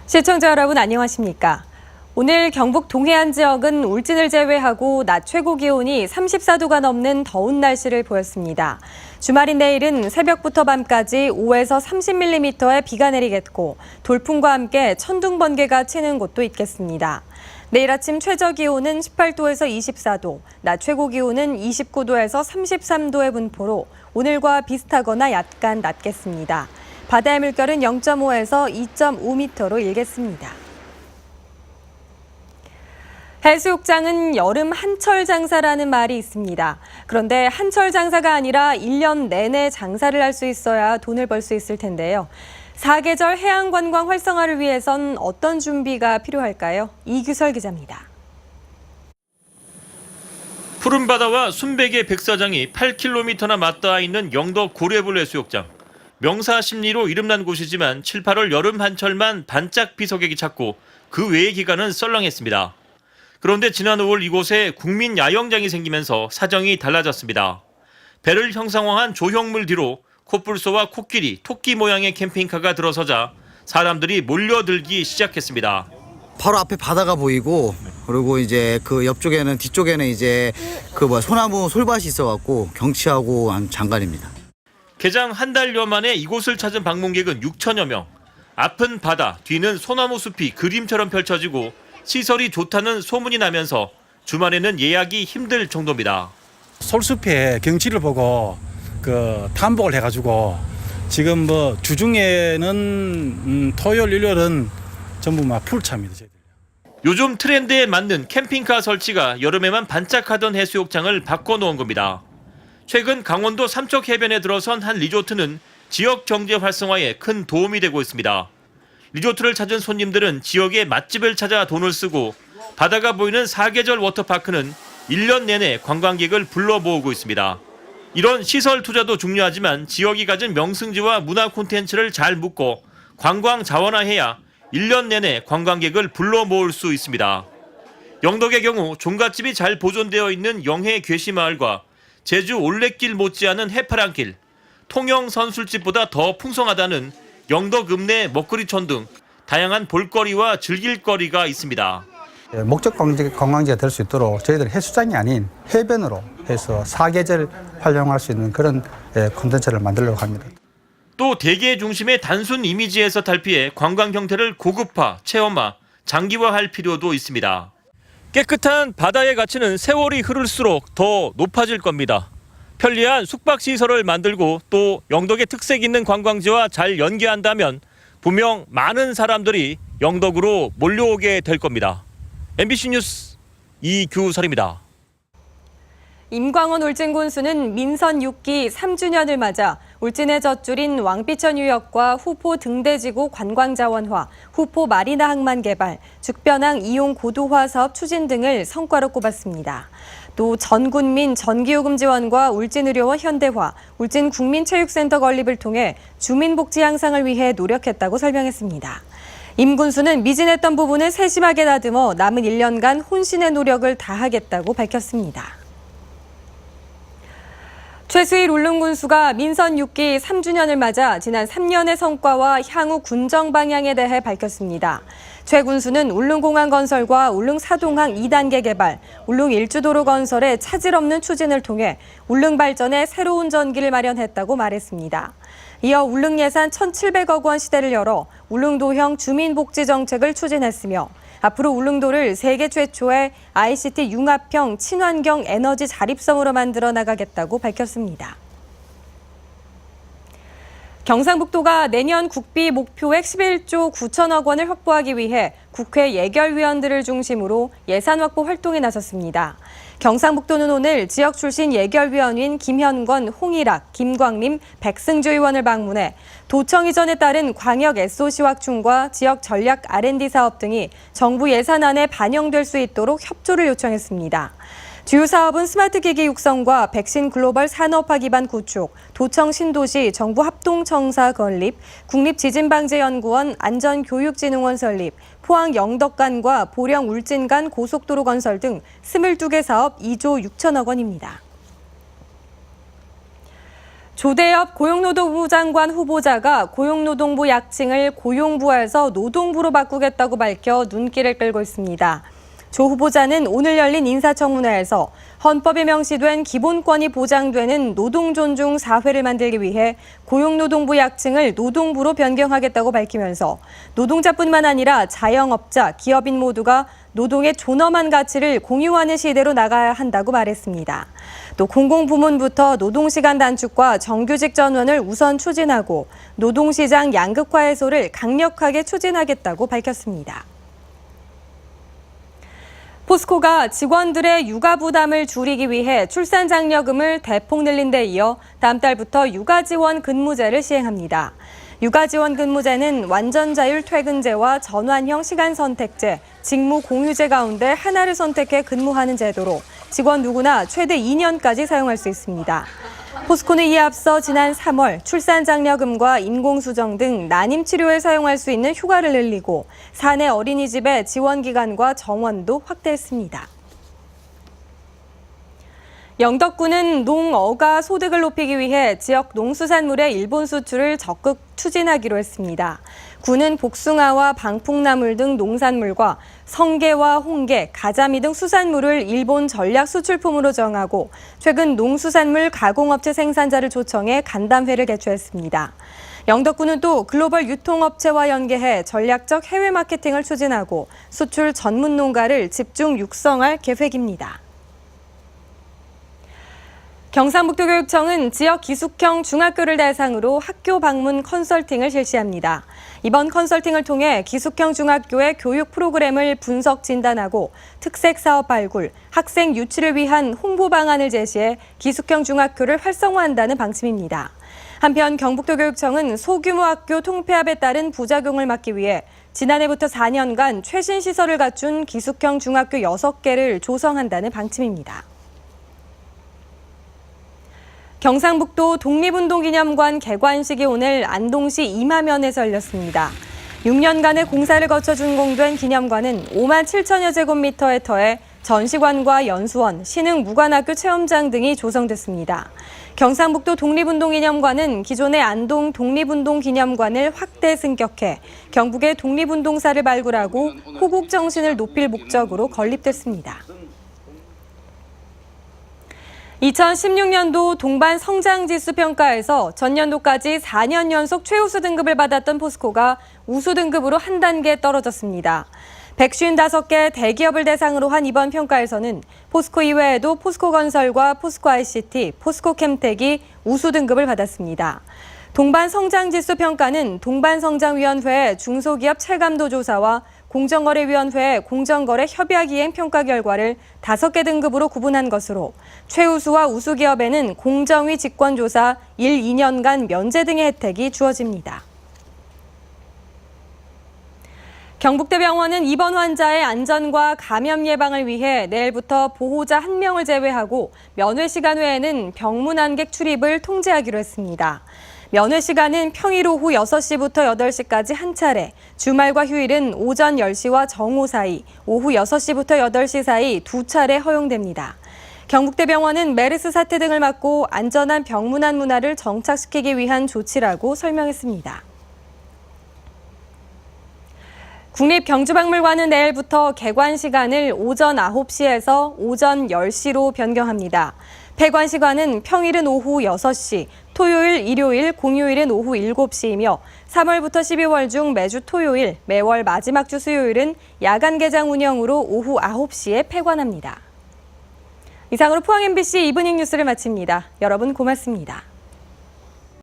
시청자 여러분 안녕하십니까? 오늘 경북 동해안 지역은 울진을 제외하고 낮 최고 기온이 34도가 넘는 더운 날씨를 보였습니다. 주말인 내일은 새벽부터 밤까지 5에서 30mm의 비가 내리겠고 돌풍과 함께 천둥 번개가 치는 곳도 있겠습니다. 내일 아침 최저 기온은 18도에서 24도, 낮 최고 기온은 29도에서 33도의 분포로 오늘과 비슷하거나 약간 낮겠습니다. 바다의 물결은 0.5에서 2.5m로 일겠습니다. 해수욕장은 여름 한철 장사라는 말이 있습니다. 그런데 한철 장사가 아니라 1년 내내 장사를 할 수 있어야 돈을 벌 수 있을 텐데요. 사계절 해양관광 활성화를 위해선 어떤 준비가 필요할까요? 이규설 기자입니다. 푸른 바다와 순백의 백사장이 8km나 맞닿아 있는 영덕 고래불 해수욕장. 명사심리로 이름난 곳이지만 7, 8월 여름 한철만 반짝 비서객이 찾고 그 외의 기간은 썰렁했습니다. 그런데 지난 5월 이곳에 국민 야영장이 생기면서 사정이 달라졌습니다. 배를 형상화한 조형물 뒤로 코뿔소와 코끼리, 토끼 모양의 캠핑카가 들어서자 사람들이 몰려들기 시작했습니다. 바로 앞에 바다가 보이고 그리고 이제 그 옆쪽에는 뒤쪽에는 이제 소나무 솔밭이 있어갖고 경치하고 장관입니다. 개장 한 달여 만에 이곳을 찾은 방문객은 6천여 명. 앞은 바다, 뒤는 소나무 숲이 그림처럼 펼쳐지고 시설이 좋다는 소문이 나면서 주말에는 예약이 힘들 정도입니다. 솔숲의 경치를 보고 탐복을 해가지고 지금 주중에는 토요일, 일요일은 전부 풀차입니다. 저희들. 요즘 트렌드에 맞는 캠핑카 설치가 여름에만 반짝하던 해수욕장을 바꿔놓은 겁니다. 최근 강원도 삼척 해변에 들어선 한 리조트는 지역 경제 활성화에 큰 도움이 되고 있습니다. 리조트를 찾은 손님들은 지역의 맛집을 찾아 돈을 쓰고 바다가 보이는 사계절 워터파크는 1년 내내 관광객을 불러 모으고 있습니다. 이런 시설 투자도 중요하지만 지역이 가진 명승지와 문화 콘텐츠를 잘 묶고 관광 자원화해야 1년 내내 관광객을 불러 모을 수 있습니다. 영덕의 경우 종갓집이 잘 보존되어 있는 영해 괴시마을과 제주 올레길 못지않은 해파랑길, 통영 선술집보다 더 풍성하다는 영덕 읍내 먹거리촌 등 다양한 볼거리와 즐길거리가 있습니다. 목적 관광지가 될 수 있도록 저희들 해수장이 아닌 해변으로 해서 사계절 활용할 수 있는 그런 콘텐츠를 만들려고 합니다. 또 대계 중심의 단순 이미지에서 탈피해 관광 형태를 고급화, 체험화, 장기화할 필요도 있습니다. 깨끗한 바다의 가치는 세월이 흐를수록 더 높아질 겁니다. 편리한 숙박시설을 만들고 또 영덕의 특색 있는 관광지와 잘 연계한다면 분명 많은 사람들이 영덕으로 몰려오게 될 겁니다. MBC 뉴스 이규설입니다. 임광원 울진군수는 민선 6기 3주년을 맞아 울진의 젖줄인 왕비천 유역과 후포 등대지구 관광자원화, 후포 마리나 항만 개발, 죽변항 이용 고도화 사업 추진 등을 성과로 꼽았습니다. 또 전군민 전기요금 지원과 울진의료원 현대화, 울진국민체육센터 건립을 통해 주민복지 향상을 위해 노력했다고 설명했습니다. 임 군수는 미진했던 부분을 세심하게 다듬어 남은 1년간 혼신의 노력을 다하겠다고 밝혔습니다. 최수일 울릉군수가 민선 6기 3주년을 맞아 지난 3년의 성과와 향후 군정 방향에 대해 밝혔습니다. 최 군수는 울릉공항 건설과 울릉사동항 2단계 개발, 울릉 일주도로 건설의 차질 없는 추진을 통해 울릉 발전에 새로운 전기를 마련했다고 말했습니다. 이어 울릉 예산 1,700억 원 시대를 열어 울릉도형 주민복지 정책을 추진했으며 앞으로 울릉도를 세계 최초의 ICT 융합형 친환경 에너지 자립성으로 만들어 나가겠다고 밝혔습니다. 경상북도가 내년 국비 목표액 11조 9천억 원을 확보하기 위해 국회 예결위원들을 중심으로 예산 확보 활동에 나섰습니다. 경상북도는 오늘 지역 출신 예결위원인 김현권, 홍일학, 김광림, 백승주 의원을 방문해 도청 이전에 따른 광역 SOC 확충과 지역 전략 R&D 사업 등이 정부 예산안에 반영될 수 있도록 협조를 요청했습니다. 주요 사업은 스마트 기기 육성과 백신 글로벌 산업화 기반 구축, 도청 신도시 정부 합동청사 건립, 국립지진방재연구원 안전교육진흥원 설립, 포항 영덕간과 보령 울진 간 고속도로 건설 등 22개 사업 2조 6천억 원입니다. 조대엽 고용노동부 장관 후보자가 고용노동부 약칭을 고용부에서 노동부로 바꾸겠다고 밝혀 눈길을 끌고 있습니다. 조 후보자는 오늘 열린 인사청문회에서 헌법에 명시된 기본권이 보장되는 노동존중 사회를 만들기 위해 고용노동부 약칭을 노동부로 변경하겠다고 밝히면서 노동자뿐만 아니라 자영업자, 기업인 모두가 노동의 존엄한 가치를 공유하는 시대로 나가야 한다고 말했습니다. 또 공공부문부터 노동시간 단축과 정규직 전원을 우선 추진하고 노동시장 양극화 해소를 강력하게 추진하겠다고 밝혔습니다. 포스코가 직원들의 육아 부담을 줄이기 위해 출산 장려금을 대폭 늘린 데 이어 다음 달부터 육아 지원 근무제를 시행합니다. 육아 지원 근무제는 완전 자율 퇴근제와 전환형 시간 선택제, 직무 공유제 가운데 하나를 선택해 근무하는 제도로 직원 누구나 최대 2년까지 사용할 수 있습니다. 포스코는 이에 앞서 지난 3월 출산 장려금과 인공수정 등 난임 치료에 사용할 수 있는 휴가를 늘리고 사내 어린이집의 지원 기간과 정원도 확대했습니다. 영덕군은 농어가 소득을 높이기 위해 지역 농수산물의 일본 수출을 적극 추진하기로 했습니다. 군은 복숭아와 방풍나물 등 농산물과 성게와 홍게, 가자미 등 수산물을 일본 전략 수출품으로 정하고 최근 농수산물 가공업체 생산자를 초청해 간담회를 개최했습니다. 영덕군은 또 글로벌 유통업체와 연계해 전략적 해외 마케팅을 추진하고 수출 전문 농가를 집중 육성할 계획입니다. 경상북도교육청은 지역 기숙형 중학교를 대상으로 학교 방문 컨설팅을 실시합니다. 이번 컨설팅을 통해 기숙형 중학교의 교육 프로그램을 분석 진단하고 특색 사업 발굴, 학생 유치를 위한 홍보 방안을 제시해 기숙형 중학교를 활성화한다는 방침입니다. 한편 경북도교육청은 소규모 학교 통폐합에 따른 부작용을 막기 위해 지난해부터 4년간 최신 시설을 갖춘 기숙형 중학교 6개를 조성한다는 방침입니다. 경상북도 독립운동기념관 개관식이 오늘 안동시 이마면에서 열렸습니다. 6년간의 공사를 거쳐 준공된 기념관은 5만 7천여 제곱미터의 터에 전시관과 연수원, 신흥무관학교 체험장 등이 조성됐습니다. 경상북도 독립운동기념관은 기존의 안동 독립운동기념관을 확대 승격해 경북의 독립운동사를 발굴하고 호국 정신을 높일 목적으로 건립됐습니다. 2016년도 동반 성장지수 평가에서 전년도까지 4년 연속 최우수 등급을 받았던 포스코가 우수 등급으로 한 단계 떨어졌습니다. 155개 대기업을 대상으로 한 이번 평가에서는 포스코 이외에도 포스코건설과 포스코ICT, 포스코캠텍이 우수 등급을 받았습니다. 동반성장지수 평가는 동반성장위원회 중소기업 체감도 조사와 공정거래위원회 공정거래 협약이행 평가 결과를 5개 등급으로 구분한 것으로 최우수와 우수기업에는 공정위 직권조사 1, 2년간 면제 등의 혜택이 주어집니다. 경북대병원은 입원 환자의 안전과 감염 예방을 위해 내일부터 보호자 1명을 제외하고 면회 시간 외에는 병문안객 출입을 통제하기로 했습니다. 면회 시간은 평일 오후 6시부터 8시까지 한 차례, 주말과 휴일은 오전 10시와 정오 사이, 오후 6시부터 8시 사이 2차례 허용됩니다. 경북대병원은 메르스 사태 등을 막고 안전한 병문안 문화를 정착시키기 위한 조치라고 설명했습니다. 국립경주박물관은 내일부터 개관 시간을 오전 9시에서 오전 10시로 변경합니다. 폐관 시간은 평일은 오후 6시, 토요일, 일요일, 공휴일은 오후 7시이며 3월부터 12월 중 매주 토요일, 매월 마지막 주 수요일은 야간 개장 운영으로 오후 9시에 폐관합니다. 이상으로 포항 MBC 이브닝 뉴스를 마칩니다. 여러분 고맙습니다.